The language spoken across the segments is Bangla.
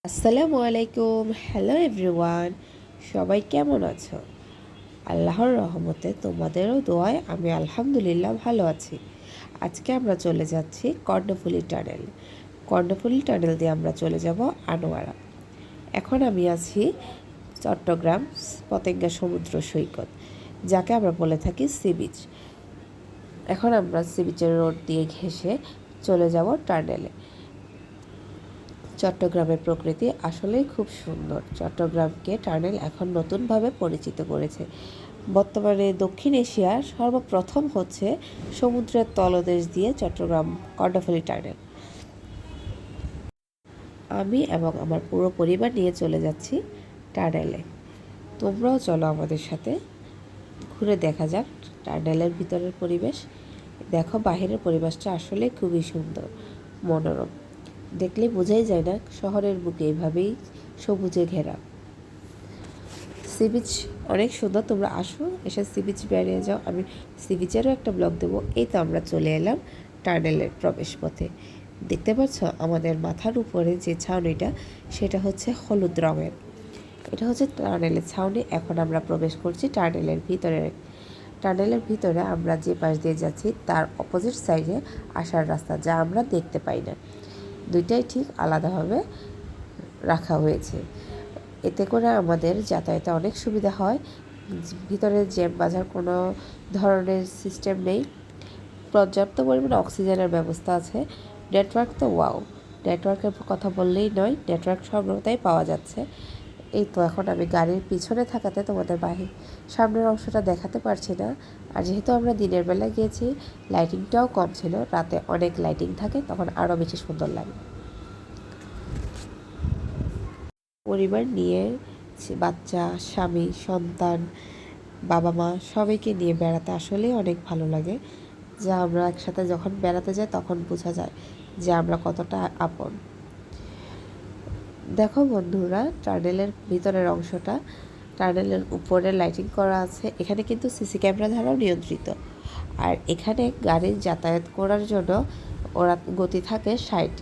আসসালামু আলাইকুম। হ্যালো এভরিওয়ান, সবাই কেমন আছো? আল্লাহর রহমতে তোমাদেরও দোয়ায় আমি আলহামদুলিল্লাহ ভালো আছি। আজকে আমরা চলে যাচ্ছি কর্ণফুলী টানেল। কর্ণফুলী টানেল দিয়ে আমরা চলে যাব আনোয়ারা। এখন আমি আছি চট্টগ্রাম পতেঙ্গা সমুদ্র সৈকত, যাকে আমরা বলে থাকি সি বিচ। এখন আমরা সি বিচের রোড দিয়ে ঘেঁষে চলে যাব টানেলে। চট্টগ্রামের প্রকৃতি আসলেই খুব সুন্দর। চট্টগ্রামকে টানেল এখন নতুনভাবে পরিচিত করেছে। বর্তমানে দক্ষিণ এশিয়ার সর্বপ্রথম হচ্ছে সমুদ্রের তলদেশ দিয়ে চট্টগ্রাম কর্ণফুলী টানেল। আমি এবং আমার পুরো পরিবার নিয়ে চলে যাচ্ছি টানেলে। তোমরাও চলো আমাদের সাথে, ঘুরে দেখা যাক টানেলের ভিতরের পরিবেশ। দেখো, বাহিরের পরিবেশটা আসলে খুবই সুন্দর, মনোরম। দেখলে বোঝাই যায় না শহরের বুকে এভাবেই সবুজে ঘেরা। সি বিচ অনেক সুন্দর, তোমরা আসো, এসে সি বিচ বেরিয়ে যাও। আমি সি বিচেরও একটা ব্লগ দেবো। এই তো আমরা চলে এলাম টানেলের প্রবেশ পথে। দেখতে পাচ্ছ আমাদের মাথার উপরে যে ছাউনিটা, সেটা হচ্ছে হলুদ রঙের। এটা হচ্ছে টানেলের ছাউনি। এখন আমরা প্রবেশ করছি টানেলের ভিতরে। টানেলের ভিতরে আমরা যে পাশ দিয়ে যাচ্ছি তার অপোজিট সাইডে আসার রাস্তা, যা আমরা দেখতে পাই না। দুইটাই ঠিক আলাদাভাবে রাখা হয়েছে। এতে করে আমাদের যাতায়াতে অনেক সুবিধা হয়। ভিতরে জ্যাম বাঁধার কোনো ধরনের সিস্টেম নেই। পর্যাপ্ত পরিমাণে অক্সিজেনের ব্যবস্থা আছে। নেটওয়ার্ক তো ওয়াও, নেটওয়ার্কের কথা বললেই নয়, নেটওয়ার্ক সর্বদাই পাওয়া যাচ্ছে। এই তো এখন আমি গাড়ির পিছনে থাকাতে তোমাদের সামনের অংশটা দেখাতে পারছি না। আর যেহেতু আমরা দিনের বেলায় গিয়েছি, লাইটিংটাও কম ছিল। রাতে অনেক লাইটিং থাকে, তখন আরও বেশি সুন্দর লাগে। পরিবার নিয়ে বাচ্চা, স্বামী, সন্তান, বাবা মা সবাইকে নিয়ে বেড়াতে আসলেই অনেক ভালো লাগে। যা আমরা একসাথে যখন বেড়াতে যাই তখন বোঝা যায় যে আমরা কতটা আপন। দেখো বন্ধুরা, টানেলের ভিতরের অংশটা, টানেলের উপরে লাইটিং করা আছে। এখানে কিন্তু সিসি ক্যামেরা দ্বারাও নিয়ন্ত্রিত। আর এখানে গাড়ির যাতায়াত করার জন্য ওরা গতি থাকে 60।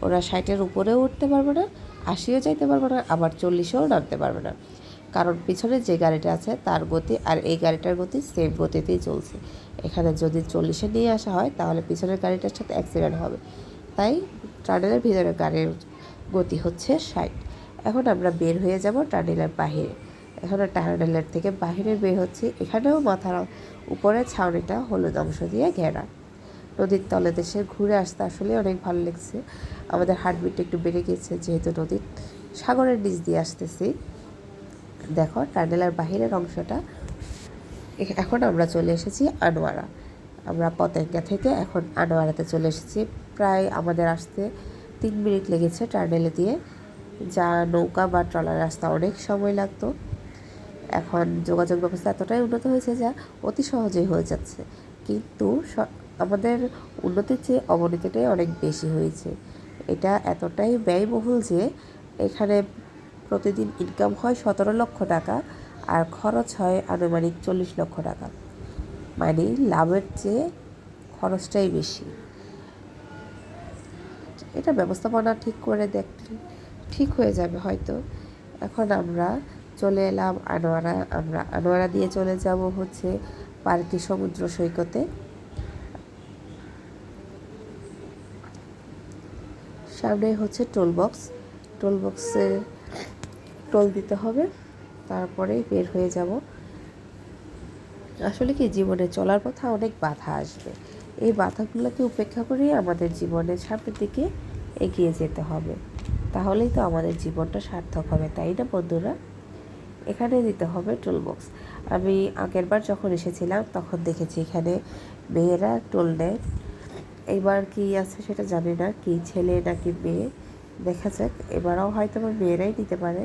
ওরা 60-এর উপরেও উঠতে পারবে না, 80-ও যাইতে পারবে না, আবার 40-এও নামতে পারবে না। কারণ পিছনে যে গাড়িটা আছে তার গতি আর এই গাড়িটার গতি সেম গতিতেই চলছে। এখানে যদি 40-এ নিয়ে আসা হয় তাহলে পিছনের গাড়িটার সাথে অ্যাক্সিডেন্ট হবে। তাই টানেলের ভিতরে গাড়ির গতি হচ্ছে 60। এখন আমরা বের হয়ে যাব টানেলের বাহিরে। এখন টানেলের থেকে বাহিরে বের হচ্ছে। এখানেও মাথার উপরে ছাউনিটা হলুদ অংশ দিয়ে ঘেরা। নদীর তলে দেশে ঘুরে আসতে আসলে অনেক ভালো লাগছে। আমাদের হার্টবিট একটু বেড়ে গিয়েছে, যেহেতু নদীর সাগরের নিচ দিয়ে আসতেছি। দেখো টানেলের বাহিরের অংশটা। এখন আমরা চলে এসেছি আনোয়ারা। আমরা পতেঙ্গা থেকে এখন আনোয়ারাতে চলে এসেছি। প্রায় আমাদের আসতে 3 মিনিট লেগেছে টানেলে দিয়ে, যা নৌকা বা ট্রলার রাস্তা অনেক সময় লাগতো। এখন যোগাযোগ ব্যবস্থা এতটাই উন্নত হয়েছে যা অতি সহজেই হয়ে যাচ্ছে। কিন্তু আমাদের উন্নতির চেয়ে অবনতিটাই অনেক বেশি হয়েছে। এটা এতটাই ব্যয়বহুল যে এখানে প্রতিদিন ইনকাম হয় 17 লক্ষ টাকা আর খরচ হয় আনুমানিক 40 লক্ষ টাকা। মানে লাভের চেয়ে খরচটাই বেশি। এটা ব্যবস্থাপনা ঠিক করে দেখলে ঠিক হয়ে যাবে হয়তো। এখন আমরা চলে এলাম আনোয়ারা। আমরা আনোয়ারা দিয়ে চলে যাব হচ্ছে পার্কে সমুদ্র সৈকতে। সামনে হচ্ছে টোল বক্স। টোল বক্সে টোল দিতে হবে, তারপরেই বের হয়ে যাব। আসলে কি, জীবনে চলার পথে অনেক বাধা আসবে। এই বাধাগুলোকে উপেক্ষা করেই আমাদের জীবনের সামনের দিকে এগিয়ে যেতে হবে। তাহলেই তো আমাদের জীবনটা সার্থক হবে, তাই না বন্ধুরা? এখানে দিতে হবে টোল বক্স। আমি আগের বার যখন এসেছিলাম তখন দেখেছি এখানে মেয়েরা টোল নেয়। এইবার কি আছে সেটা জানি না, কি ছেলে নাকি মেয়ে, দেখা যাক। এবারও হয়তো আমার মেয়েরাই নিতে পারে।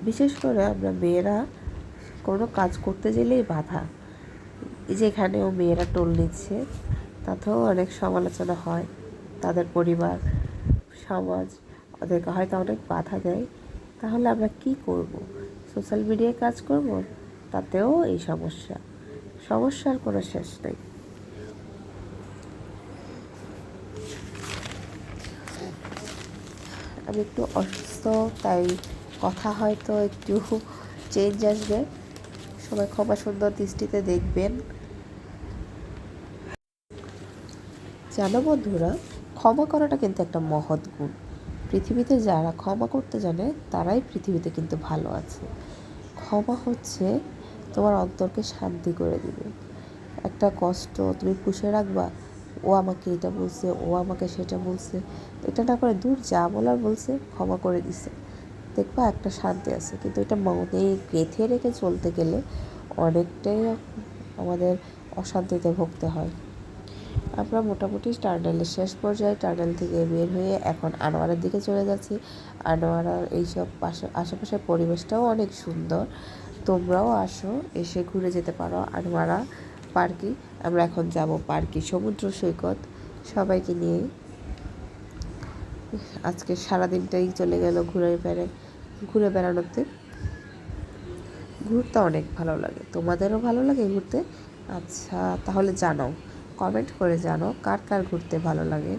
বিশেষ করে আমরা মেয়েরা কোনো কাজ করতে গেলেই বাধা। এই যে এখানেও মেয়েরা টোল নিচ্ছে, তাতেও অনেক সমালোচনা হয়। তাদের পরিবার, সমাজ ওদেরকে হয়তো অনেক বাধা দেয়। তাহলে আমরা কি করব? সোশ্যাল মিডিয়ায় কাজ করব? তাতেও এই সমস্যার কোনো শেষ নেই। আমি একটু অসুস্থ, তাই কথা হয়তো একটু চেঞ্জ আসবে, সবাই ক্ষমা সুন্দর দৃষ্টিতে দেখবেন। জানো বন্ধুরা, ক্ষমা করাটা কিন্তু একটা মহৎ গুণ। পৃথিবীতে যারা ক্ষমা করতে জানে তারাই পৃথিবীতে কিন্তু ভালো আছে। ক্ষমা হচ্ছে তোমার অন্তরকে শান্তি করে দিবে। একটা কষ্ট তুমি পুষে রাখবা, ও আমাকে এটা বলছে, ও আমাকে সেটা বলছে, এটা না করে দূর যা বলার বলছে ক্ষমা করে দিছে, দেখবা একটা শান্তি আছে। কিন্তু এটা মনে গেঁথে রেখে চলতে গেলে অনেকটাই আমাদের অশান্তিতে ভুগতে হয়। আমরা মোটামুটি টার্নেলের শেষ পর্যায়ে, টার্নেল থেকে বের হয়ে এখন আনোয়ারার দিকে চলে যাচ্ছি। আনোয়ারার এইসব আশেপাশের পরিবেশটাও অনেক সুন্দর, তোমরাও আসো, এসে ঘুরে যেতে পারো আনোয়ারা পার্কে। আমরা এখন যাব পার্কে, সমুদ্র সৈকত, সবাইকে নিয়ে। আজকে সারাদিনটাই চলে গেল ঘুরে বেড়ানোতে। ঘুরতে অনেক ভালো লাগে, তোমাদেরও ভালো লাগে ঘুরতে? আচ্ছা, তাহলে জানাও, কমেন্ট করে জানাও কার কার ঘুরতে ভালো লাগে।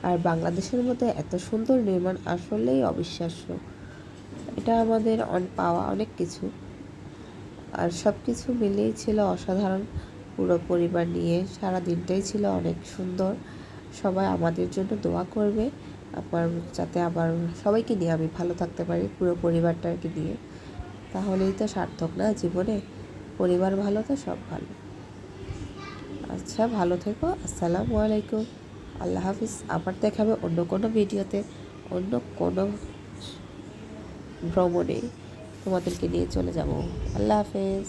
আর বাংলাদেশের মধ্যে এত সুন্দর নির্মাণ আসলেই অবিশ্বাস্য। এটা আমাদের পাওয়া অনেক কিছু। আর সব কিছু মিলিয়েই ছিল অসাধারণ। পুরো পরিবার নিয়ে সারা দিনটাই ছিল অনেক সুন্দর। সবাই আমাদের জন্য দোয়া করবে, আবার যাতে আবার সবাইকে নিয়ে আমি ভালো থাকতে পারি, পুরো পরিবারটাকে নিয়ে। তাহলেই তো সার্থক না জীবনে, পরিবার ভালো তো সব ভালো। আচ্ছা, ভালো থেকো, আসসালামু আলাইকুম, আল্লাহ হাফিজ। আবার দেখাবে অন্য কোনো ভিডিওতে, অন্য কোনো ভ্রমণে তোমাদেরকে নিয়ে চলে যাব। আল্লাহ হাফেজ।